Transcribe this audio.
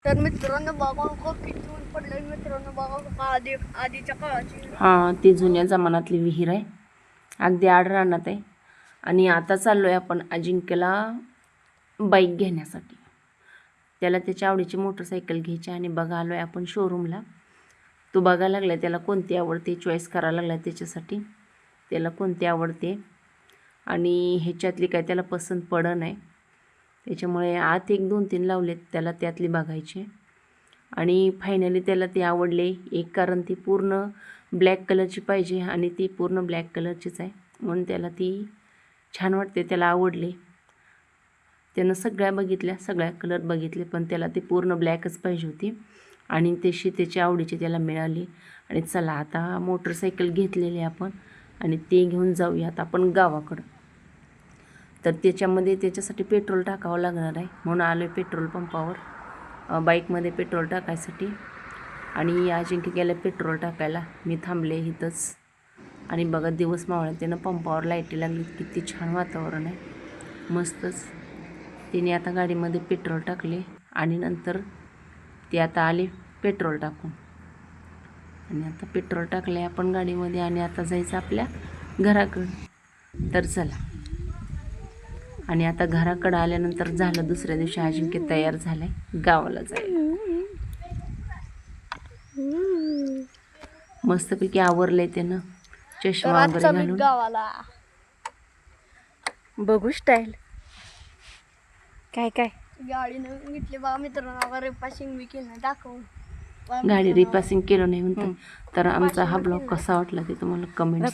तर मित्रांनो बघा किती ऊन पडलंय मित्रांनो बघा आधीच्या काळाची. हां, ती जुन्या जमान्यातली विहीर आहे, अगदी आड रानात आहे. आणि आता चाललो आहे आपण अजिंक्यला बाईक घेण्यासाठी. त्याला त्याच्या आवडीची मोटरसायकल घ्यायची आणि बघा आलो आहे आपण शोरूमला. तो बघायला लागला आहे त्याला कोणती आवडते, चॉईस करायला लागला आहे त्याच्यासाठी त्याला कोणती आवडते आणि ह्याच्यातली काय त्याला पसंत पडत नाही. त्याच्यामुळे आत 1 2 3 लावलेत त्याला त्यातली बघायची आणि फायनली त्याला ते आवडले. एक कारण ती पूर्ण ब्लॅक कलरची पाहिजे आणि ती पूर्ण ब्लॅक कलरचीच आहे म्हणून त्याला ती छान वाटते, त्याला आवडले. त्यानं सगळ्या बघितल्या, सगळ्या कलर बघितले पण त्याला ती पूर्ण ब्लॅकच पाहिजे होती आणि तशी त्याची आवडीची त्याला मिळाली. आणि चला आता मोटरसायकल घेतलेली आपण आणि ते घेऊन जाऊयात आपण गावाकडं. तर त्याच्यासाठी पेट्रोल टाकावं लागणार आहे म्हणून आलो आहे पेट्रोल पंपावर बाईकमध्ये पेट्रोल टाकायसाठी. आणि अजिंक्य गेलं पेट्रोल टाकायला, मी थांबले इथंच. आणि बघा दिवस मावळा त्यानं पंपावर लाईटी लागली, किती छान वातावरण आहे, मस्तच. तिने आता गाडीमध्ये पेट्रोल टाकले आणि नंतर ते आता आले पेट्रोल टाकून. आणि आता पेट्रोल टाकले आपण गाडीमध्ये आणि आता जायचं आपल्या घराकडं. तर चला. आणि आता घराकडं आल्यानंतर झालं दुसऱ्या दिवशी अजिंक्य तयार झालाय गावाला जायला. मस्तपैकी आवरलंय त्यानं, चष्मा वगैरे घालून. गावाला बघू स्टाईल काय काय. गाडी नवीन घेतली बघा मित्रांनो, रिपासिंग बी केलं दाखवून. गाडी रिपासिंग केलं नाही म्हणतात. तर आमचा हा ब्लॉग कसा वाटला ते तुम्हाला कमेंट